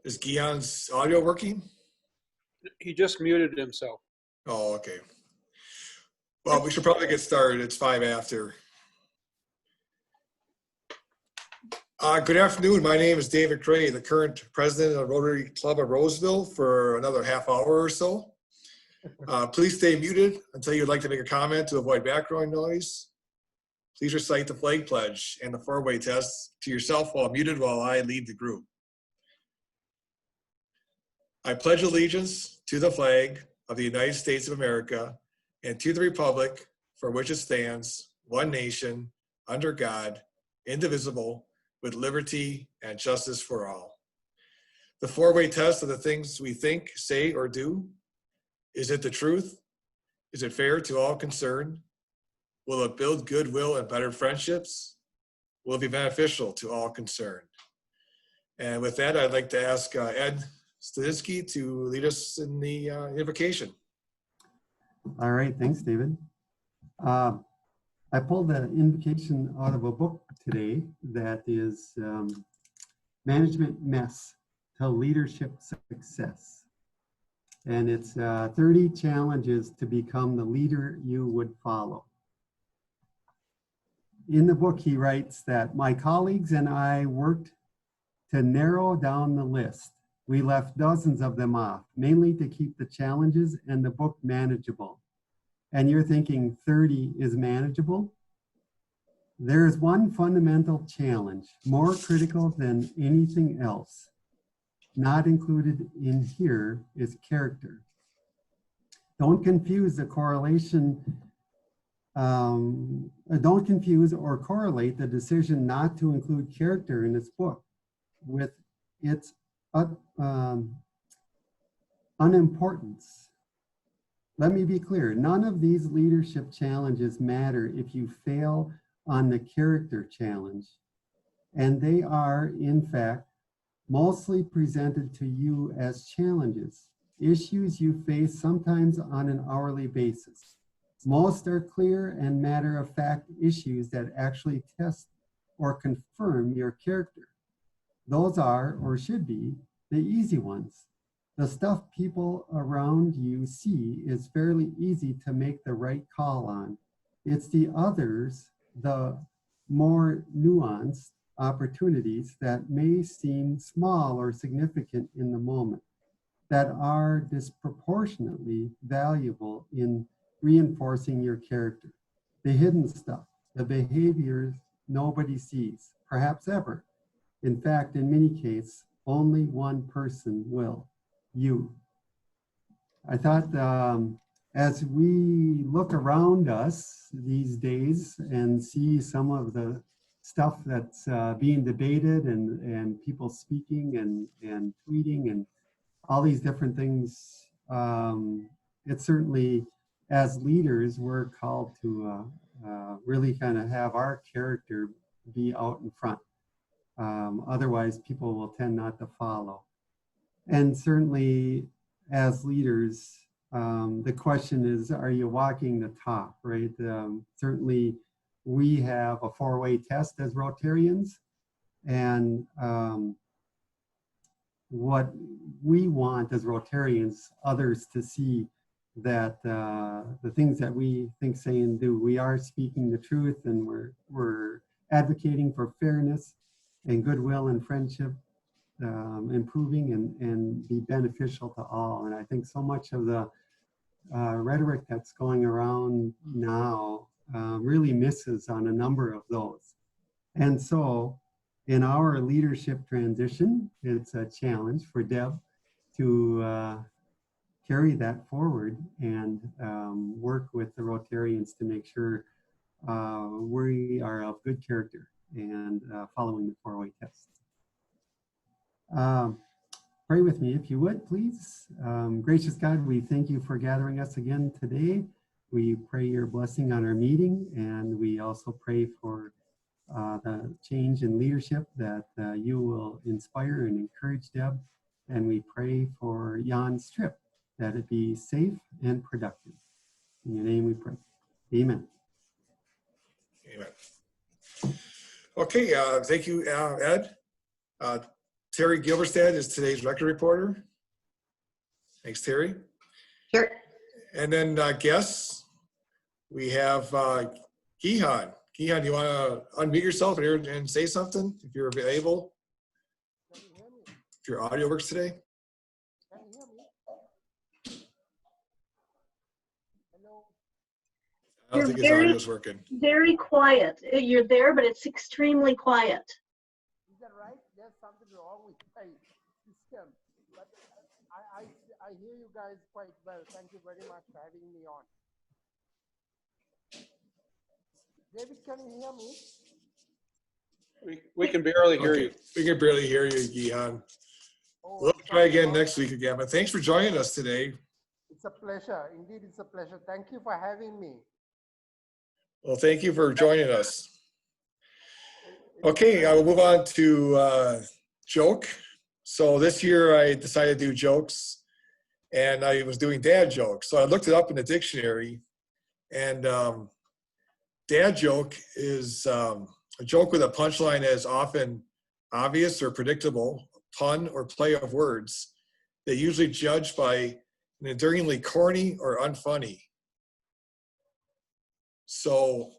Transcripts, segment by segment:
Is Guion's audio working? He just muted himself. Oh, okay. Well, we should probably get started. It's 5 after. Good afternoon. My name is David Gray, the current president of Rotary Club of Roseville for another half hour or so. Please stay muted until you'd like to make a comment to avoid background noise. Please recite the flag pledge and the four-way test to yourself while muted while I lead the group. I pledge allegiance to the flag of the United States of America and to the republic for which it stands, one nation, under God, indivisible, with liberty and justice for all. The four-way test of the things we think, say, or do. Is it the truth? Is it fair to all concerned? Will it build goodwill and better friendships? Will it be beneficial to all concerned? And with that, I'd like to ask Ed Stadinsky to lead us in the invocation. All right, thanks, David. I pulled the invocation out of a book today that is Management Mess to Leadership Success. And it's 30 challenges to become the leader you would follow. In the book, he writes that my colleagues and I worked to narrow down the list. We left dozens of them off, mainly to keep the challenges and the book manageable. And you're thinking 30 is manageable? There is one fundamental challenge, more critical than anything else. Not included in here is character. Don't confuse the correlation, don't confuse or correlate the decision not to include character in this book with its unimportance. Let me be clear, none of these leadership challenges matter if you fail on the character challenge. And they are, in fact, mostly presented to you as challenges, issues you face sometimes on an hourly basis. Most are clear and matter-of-fact issues that actually test or confirm your character. Those are, or should be, the easy ones. The stuff people around you see is fairly easy to make the right call on. It's the others, the more nuanced opportunities that may seem small or significant in the moment, that are disproportionately valuable in reinforcing your character. The hidden stuff, the behaviors nobody sees, perhaps ever. In fact, in many cases, only one person will, you. I thought as we look around us these days and see some of the stuff that's being debated and people speaking and tweeting and all these different things, it's certainly, as leaders, we're called to really kind of have our character be out in front. Otherwise, people will tend not to follow. And certainly, as leaders, the question is, are you walking the talk, right? Certainly, we have a four-way test as Rotarians, and what we want as Rotarians, others to see that the things that we think, say, and do, we are speaking the truth, and we're advocating for fairness and goodwill and friendship, improving and be beneficial to all. And I think so much of the rhetoric that's going around now really misses on a number of those. And so in our leadership transition, it's a challenge for Deb to carry that forward and work with the Rotarians to make sure we are of good character and following the four-way test. Pray with me if you would, please. Gracious God, we thank you for gathering us again today. We pray your blessing on our meeting, and we also pray for the change in leadership that you will inspire and encourage, Deb. And we pray for Jan's trip, that it be safe and productive. In your name we pray. Amen. Amen. Okay, thank you, Ed. Terry Gilberstad is today's record reporter. Thanks, Terry. Sure. And then guests, we have Gihan. Gihan, you want to unmute yourself and say something if you're able? If your audio works today? Can you hear me? Hello. I don't think his audio's working. Very quiet. You're there, but it's extremely quiet. Is that right? There's something wrong with my system. But I hear you guys quite well. Thank you very much for having me on. David, can you hear me? We can barely hear you. We can barely hear you, Gihan. Oh, We'll I'm try sorry again about next that. week again, but thanks for joining us today. It's a pleasure. Indeed, it's a pleasure. Thank you for having me. Well, thank you for joining us. Okay, I will move on to joke. So this year I decided to do jokes, and I was doing dad jokes. So I looked it up in the dictionary, and dad joke is a joke with a punchline that is often obvious or predictable, pun or play of words. They usually judged by an endearingly corny or unfunny. So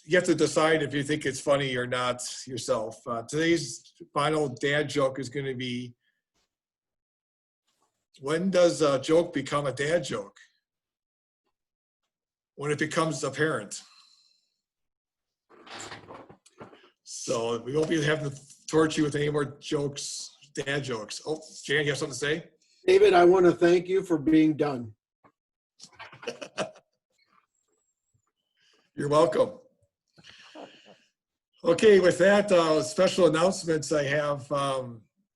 you have to decide if you think it's funny or not yourself. Today's final dad joke is going to be, when does a joke become a dad joke? When it becomes apparent. So we won't be having to torture you with any more jokes, dad jokes. Oh, Jan, you have something to say? David, I want to thank you for being done. You're welcome. Okay, with that, special announcements, I have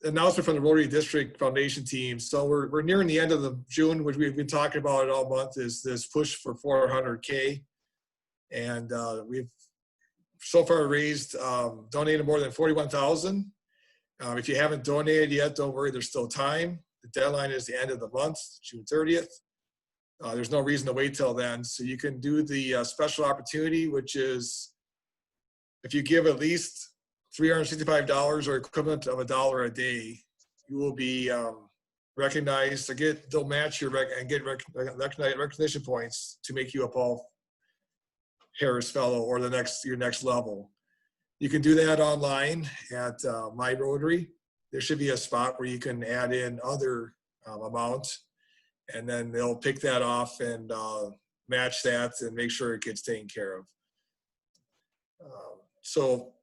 announcement from the Rotary District Foundation team. So we're nearing the end of the June, which we've been talking about it all month, is this push for 400K. And we've so far raised, donated more than 41,000. If you haven't donated yet, don't worry, there's still time. The deadline is the end of the month, June 30th. There's no reason to wait till then. So you can do the special opportunity, which is if you give at least $365 or equivalent of $1 a day, you will be recognized. They'll match your and get recognition points to make you a Paul Harris Fellow or your next level. You can do that online at My Rotary. There should be a spot where you can add in other amounts, and then they'll pick that off and match that and make sure it gets taken care of. So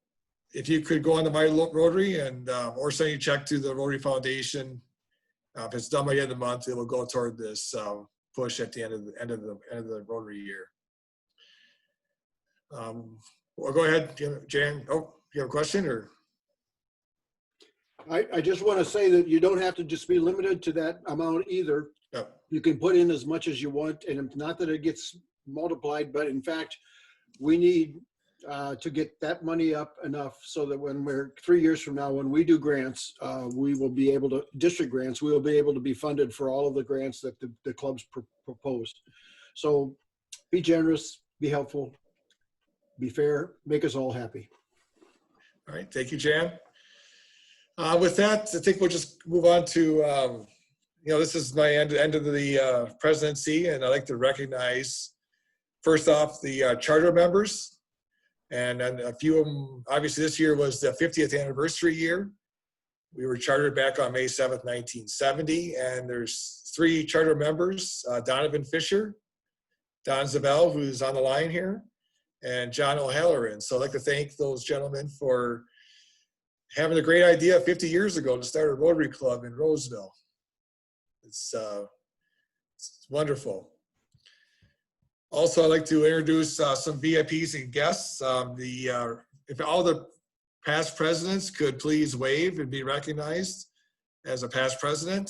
if you could go on to My Rotary and or send a check to the Rotary Foundation, if it's done by the end of the month, it will go toward this push at the end of the Rotary year. Well, go ahead, Jan. Oh, you have a question or? I just want to say that you don't have to just be limited to that amount either. Yep. You can put in as much as you want, and not that it gets multiplied, but in fact, we need to get that money up enough so that when we're 3 years from now, when we do grants, we will be able to, district grants, we will be able to be funded for all of the grants that the clubs propose. So be generous, be helpful, be fair, make us all happy. All right, thank you, Jan. With that, I think we'll just move on to, this is my end of the presidency, and I'd like to recognize, first off, the charter members. And a few of them, obviously this year was the 50th anniversary year. We were chartered back on May 7th, 1970, and there's 3 charter members, Donovan Fisher, Don Zabel, who's on the line here, and John O'Halloran. So I'd like to thank those gentlemen for having a great idea 50 years ago to start a Rotary Club in Roseville. It's wonderful. Also, I'd like to introduce some VIPs and guests. If all the past presidents could please wave and be recognized as a past president.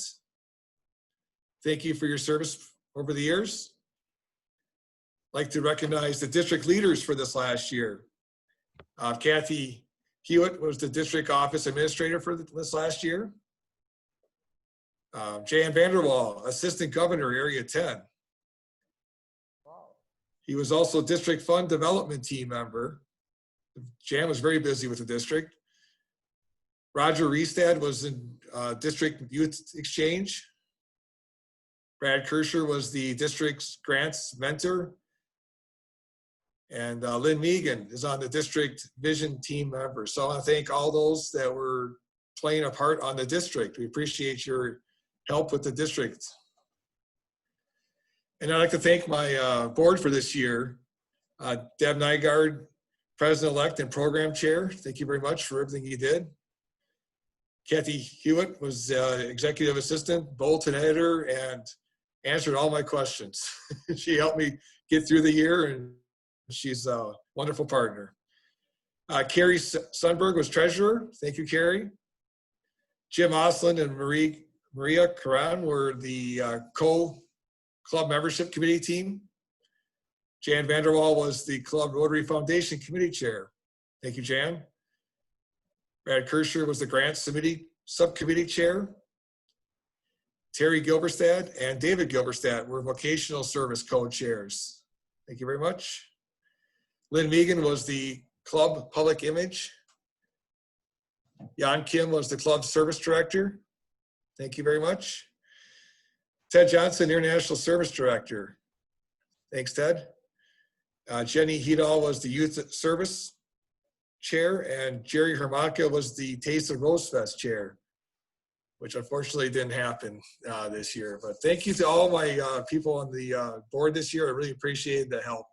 Thank you for your service over the years. I'd like to recognize the district leaders for this last year. Kathy Hewitt was the district office administrator for this last year. Jan Vanderwall, assistant governor, Area 10. He was also district fund development team member. Jan was very busy with the district. Roger Reestad was in District Youth Exchange. Brad Kirscher was the district's grants mentor. And Lynn Megan is on the district vision team member. So I want to thank all those that were playing a part on the district. We appreciate your help with the district. And I'd like to thank my board for this year. Deb Nygaard, President-elect and Program Chair. Thank you very much for everything you did. Kathy Hewitt was Executive Assistant, Bulletin Editor, and answered all my questions. She helped me get through the year, and she's a wonderful partner. Carrie Sundberg was Treasurer. Thank you, Carrie. Jim Osland and Maria Karan were the co-club membership committee team. Jan Vanderwall was the Club Rotary Foundation Committee Chair. Thank you, Jan. Brad Kirscher was the Grants Committee Subcommittee Chair. Terry Gilberstad and David Gilberstad were Vocational Service Co-Chairs. Thank you very much. Lynn Megan was the Club Public Image. Jan Kim was the Club Service Director. Thank you very much. Ted Johnson, International Service Director. Thanks, Ted. Jenny Hedal was the Youth Service Chair, and Jerry Hermanka was the Taste of Rosefest Chair, which unfortunately didn't happen this year. But thank you to all my people on the board this year. I really appreciated the help.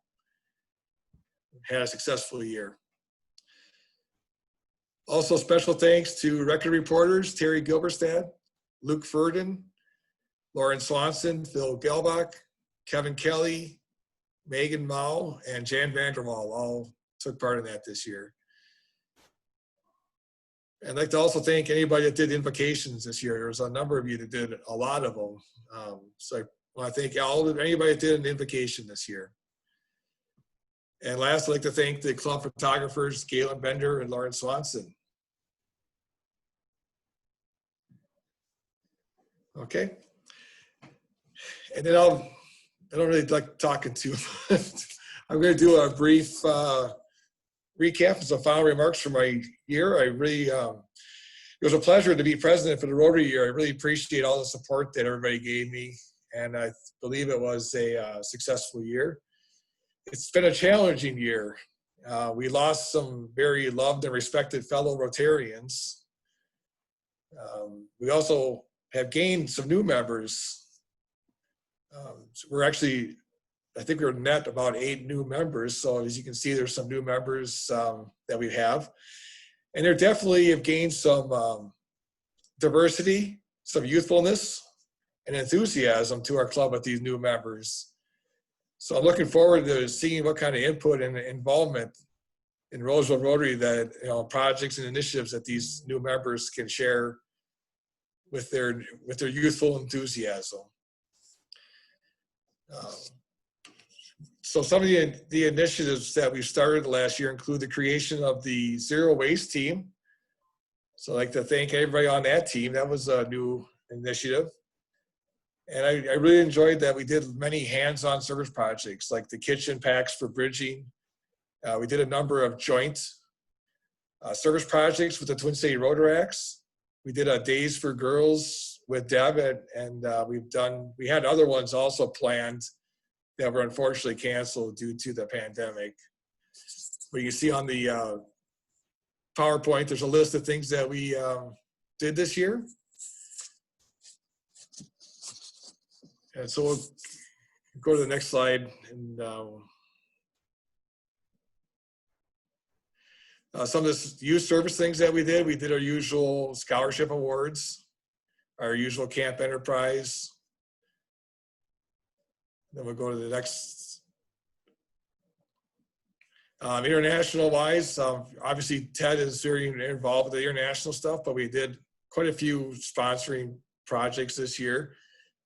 Had a successful year. Also, special thanks to record reporters, Terry Gilberstad, Luke Furden, Lauren Swanson, Phil Gelbach, Kevin Kelly, Megan Mao, and Jan Vanderwall all took part in that this year. I'd like to also thank anybody that did invocations this year. There was a number of you that did a lot of them. So I want to thank anybody that did an invocation this year. And last, I'd like to thank the club photographers, Galen Bender and Lauren Swanson. Okay. And then I don't really like talking too much. I'm going to do a brief recap and some final remarks for my year. I really, it was a pleasure to be president for the Rotary year. I really appreciate all the support that everybody gave me, and I believe it was a successful year. It's been a challenging year. We lost some very loved and respected fellow Rotarians. We also have gained some new members. So we're actually, I think we're net about 8 new members. So as you can see, there's some new members that we have. And they definitely have gained some diversity, some youthfulness, and enthusiasm to our club with these new members. So I'm looking forward to seeing what kind of input and involvement in Roseville Rotary that, projects and initiatives that these new members can share with their youthful enthusiasm. So some of the initiatives that we started last year include the creation of the Zero Waste team. So I'd like to thank everybody on that team. That was a new initiative. And I really enjoyed that we did many hands-on service projects like the kitchen packs for bridging. We did a number of joint service projects with the Twin City Rotaracts. We did a Days for Girls with Deb, and we had other ones also planned that were unfortunately canceled due to the pandemic. But you see on the PowerPoint, there's a list of things that we did this year. And so we'll go to the next slide. And some of the youth service things that we did our usual scholarship awards, our usual camp enterprise. Then we'll go to the next. International wise, obviously Ted is very involved with the international stuff, but we did quite a few sponsoring projects this year.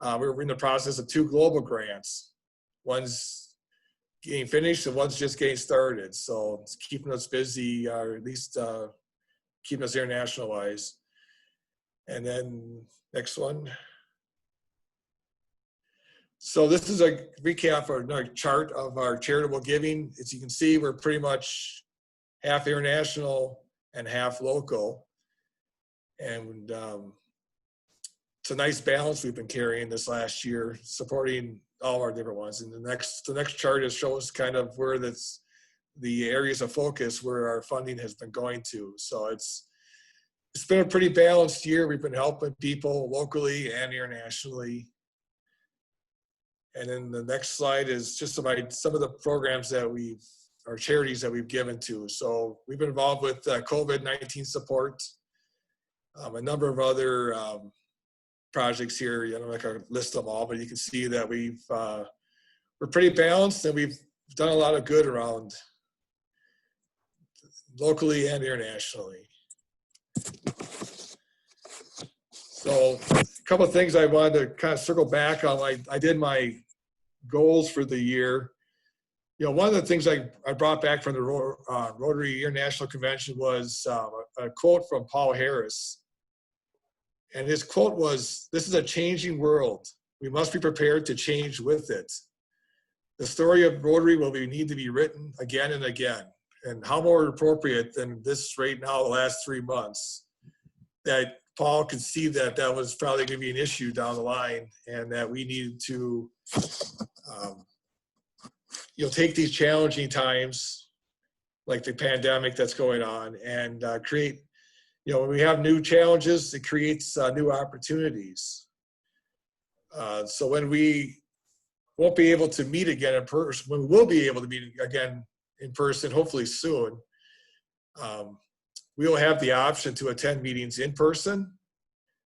We're in the process of 2 global grants. One's getting finished and one's just getting started. So it's keeping us busy, or at least keeping us international wise. And then next one. So this is a recap or a chart of our charitable giving. As you can see, we're pretty much half international and half local. And it's a nice balance we've been carrying this last year, supporting all our different ones. And the next chart is shows kind of where the areas of focus where our funding has been going to. So it's been a pretty balanced year. We've been helping people locally and internationally. And then the next slide is just about some of the programs that or charities that we've given to. So we've been involved with COVID-19 support, a number of other projects here. I don't know if I can list them all, but you can see that we're pretty balanced, and we've done a lot of good around locally and internationally. So a couple of things I wanted to kind of circle back on. I did my goals for the year. One of the things I brought back from the Rotary International Convention was a quote from Paul Harris. And his quote was, "This is a changing world. We must be prepared to change with it. The story of Rotary will need to be written again and again." And how more appropriate than this right now, the last 3 months, that Paul could see that was probably going to be an issue down the line, and that we needed to take these challenging times like the pandemic that's going on and create, when we have new challenges, it creates new opportunities. So when we won't be able to meet again in person, when we will be able to meet again in person, hopefully soon, we will have the option to attend meetings in person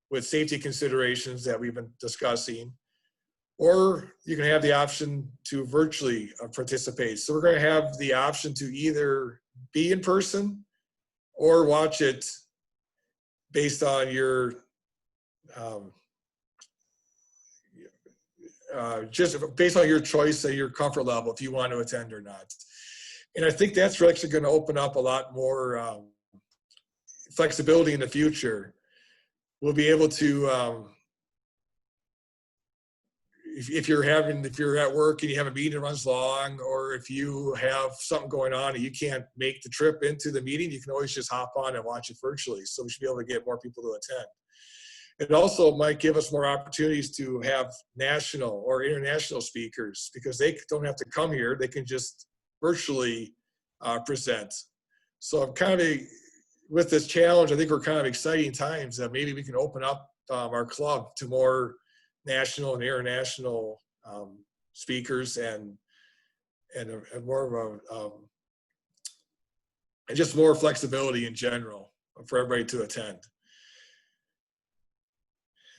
with safety considerations that we've been discussing, or you can have the option to virtually participate. So we're going to have the option to either be in person or watch it based on your just based on your choice and your comfort level, if you want to attend or not. And I think that's actually going to open up a lot more flexibility in the future. We'll be able to, if you're at work and you have a meeting that runs long, or if you have something going on and you can't make the trip into the meeting, you can always just hop on and watch it virtually. So we should be able to get more people to attend. It also might give us more opportunities to have national or international speakers, because they don't have to come here. They can just virtually present. So I'm kind of, with this challenge, I think we're kind of exciting times that maybe we can open up our club to more national and international speakers and more of and just more flexibility in general for everybody to attend.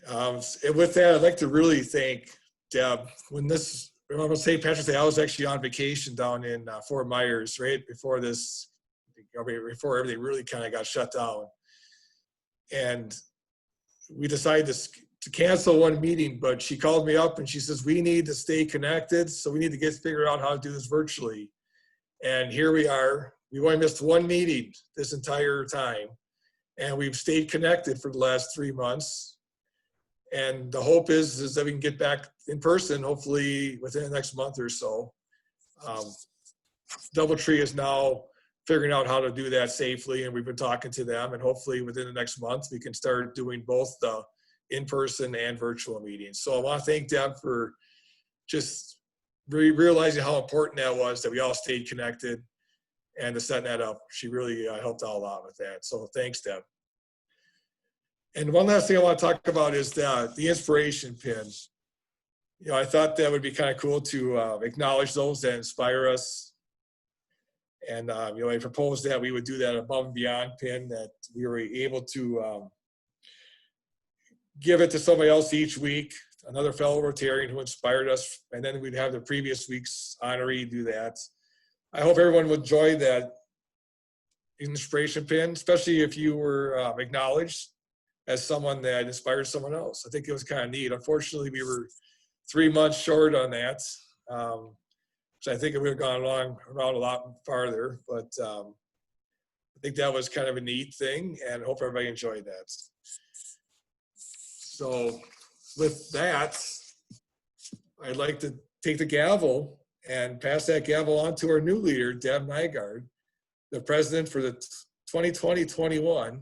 And with that, I'd like to really thank Deb. When on St. Patrick's Day, I was actually on vacation down in Fort Myers right before this, before everything really kind of got shut down. And we decided to cancel one meeting, but she called me up and she says, we need to stay connected. So we need to figure out how to do this virtually. And here we are. We've only missed one meeting this entire time. And we've stayed connected for the last 3 months. And the hope is that we can get back in person, hopefully within the next month or so. DoubleTree is now figuring out how to do that safely, and we've been talking to them, and hopefully within the next month, we can start doing both the in-person and virtual meetings. So I want to thank Deb for just realizing how important that was, that we all stayed connected, and to set that up. She really helped out a lot with that. So thanks, Deb. And one last thing I want to talk about is the inspiration pin. I thought that would be kind of cool to acknowledge those that inspire us. And I proposed that we would do that above and beyond pin, that we were able to give it to somebody else each week, another fellow Rotarian who inspired us, and then we'd have the previous week's honoree do that. I hope everyone would enjoy that inspiration pin, especially if you were acknowledged as someone that inspired someone else. I think it was kind of neat. Unfortunately, we were 3 months short on that. So I think it would have gone around a lot farther, but I think that was kind of a neat thing, and I hope everybody enjoyed that. So with that, I'd like to take the gavel and pass that gavel on to our new leader, Deb Nygaard, the president for the 2020-21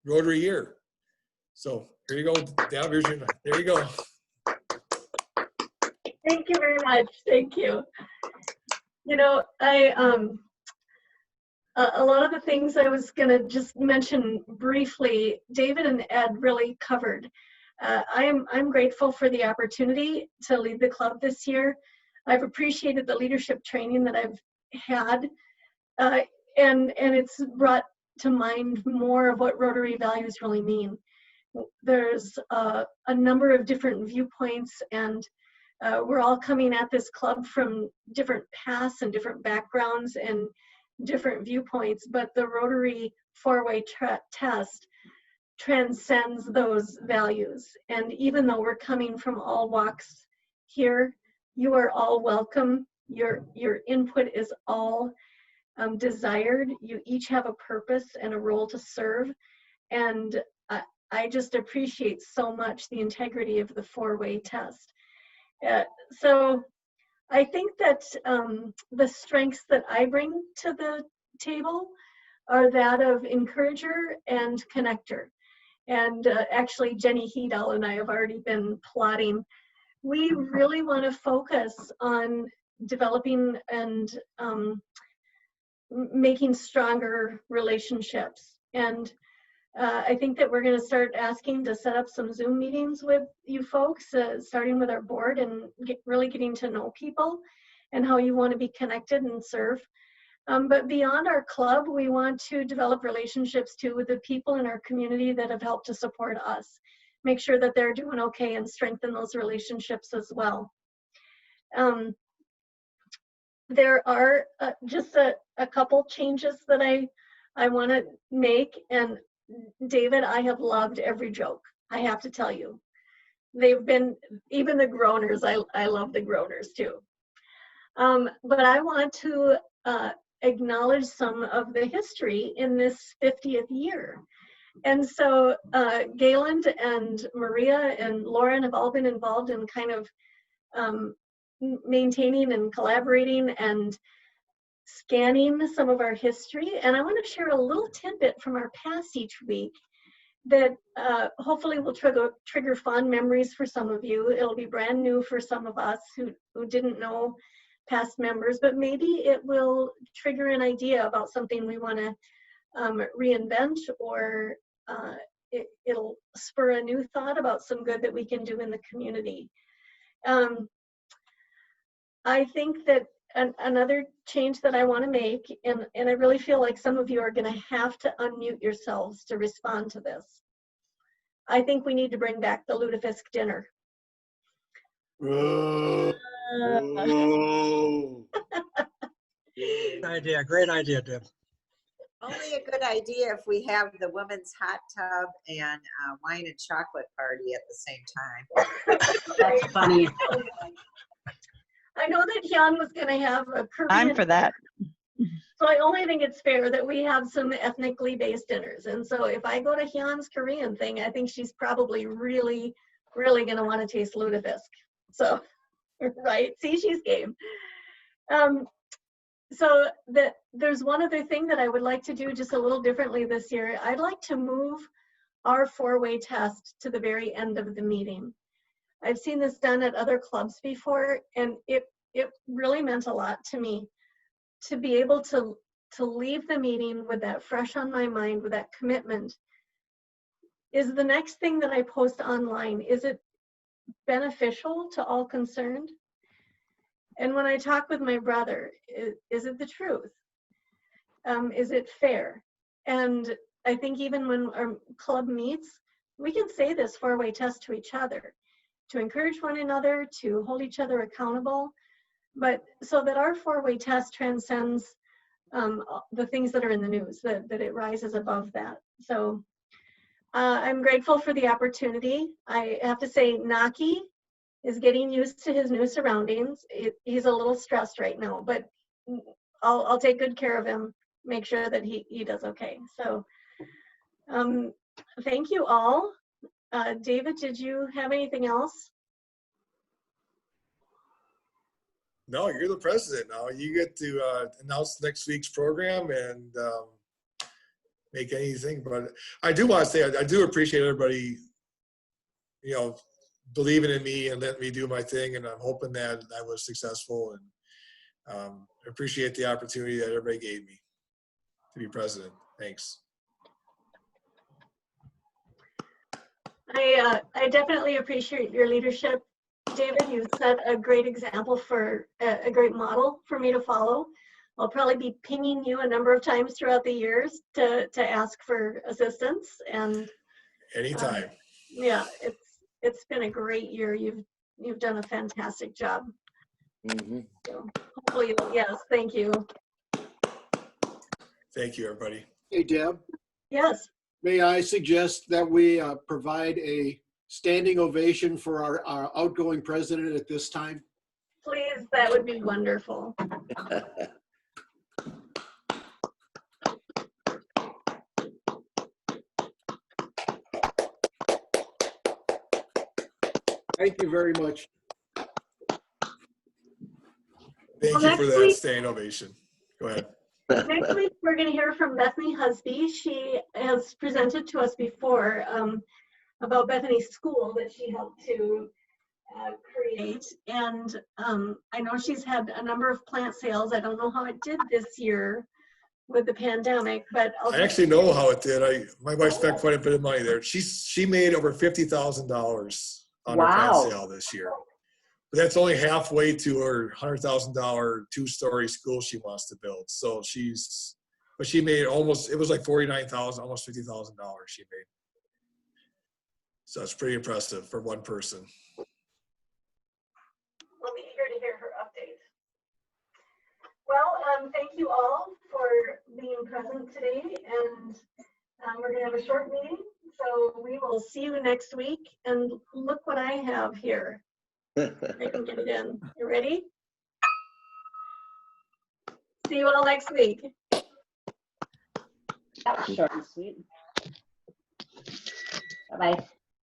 Rotary year. So here you go, Deb, here's your, there you go. Thank you very much. Thank you. You know, a lot of the things I was going to just mention briefly, David and Ed really covered. I'm grateful for the opportunity to lead the club this year. I've appreciated the leadership training that I've had, and it's brought to mind more of what Rotary values really mean. There's a number of different viewpoints, and we're all coming at this club from different paths and different backgrounds and different viewpoints, but the Rotary four-way test transcends those values. And even though we're coming from all walks here, you are all welcome. Your input is all desired. You each have a purpose and a role to serve. And I just appreciate so much the integrity of the four-way test. So I think that the strengths that I bring to the table are that of encourager and connector. And actually, Jenny Hedel and I have already been plotting. We really want to focus on developing and making stronger relationships. And I think that we're going to start asking to set up some Zoom meetings with you folks, starting with our board and really getting to know people and how you want to be connected and serve. But beyond our club, we want to develop relationships too with the people in our community that have helped to support us. Make sure that they're doing okay and strengthen those relationships as well. There are just a couple changes that I want to make. And David, I have loved every joke, I have to tell you. They've been, even the groaners, I love the groaners too. But I want to acknowledge some of the history in this 50th year. And so Gayland and Maria and Lauren have all been involved in kind of maintaining and collaborating and scanning some of our history. And I want to share a little tidbit from our past each week that hopefully will trigger fond memories for some of you. It'll be brand new for some of us who didn't know past members, but maybe it will trigger an idea about something we want to reinvent, or it'll spur a new thought about some good that we can do in the community. I think that another change that I want to make, and I really feel like some of you are going to have to unmute yourselves to respond to this. I think we need to bring back the lutefisk dinner. Great idea, Deb. Only a good idea if we have the women's hot tub and wine and chocolate party at the same time. That's funny. I know that Hyun was going to have a Korean. I'm for that. So I only think it's fair that we have some ethnically based dinners. And so if I go to Hyun's Korean thing, I think she's probably really, really going to want to taste lutefisk. So, right? See, she's game. So there's one other thing that I would like to do just a little differently this year. I'd like to move our four-way test to the very end of the meeting. I've seen this done at other clubs before, and it really meant a lot to me to be able to leave the meeting with that fresh on my mind, with that commitment. Is the next thing that I post online, is it beneficial to all concerned? And when I talk with my brother, is it the truth? Is it fair? And I think even when our club meets, we can say this four-way test to each other, to encourage one another, to hold each other accountable, but so that our four-way test transcends the things that are in the news, that it rises above that. So I'm grateful for the opportunity. I have to say, Naki is getting used to his new surroundings. He's a little stressed right now, but I'll take good care of him, make sure that he does okay. So thank you all. David, did you have anything else? No, you're the president now. You get to announce next week's program and make anything. But I do want to say, I do appreciate everybody, you know, believing in me and letting me do my thing. And I'm hoping that I was successful, and appreciate the opportunity that everybody gave me to be president. Thanks. I definitely appreciate your leadership, David. You've set a great example for a great model for me to follow. I'll probably be pinging you a number of times throughout the years to ask for assistance. And Anytime. yeah, it's been a great year. You've done a fantastic job. So hopefully, yes, thank you. Thank you, everybody. Hey, Deb, Yes. may I suggest that we provide a standing ovation for our outgoing president at this time? Please, that would be wonderful. Thank you very much. Thank you for that standing ovation. Go ahead. Next week, we're going to hear from Bethany Husby. She has presented to us before about Bethany's school that she helped to create. And I know she's had a number of plant sales. I don't know how it did this year with the pandemic, but I actually know how it did. My wife spent quite a bit of money there. She made over $50,000 on her plant sale this year. But that's only halfway to her $100,000 two-story school she wants to build. So but she made almost, it was like $49,000, almost $50,000 she made. So it's pretty impressive for one person. We'll be eager to hear her update. Well, thank you all for being present today, and we're going to have a short meeting. So we will see you next week. And look what I have here. I can get it in. You ready? See you all next week. That was short and sweet. Bye-bye.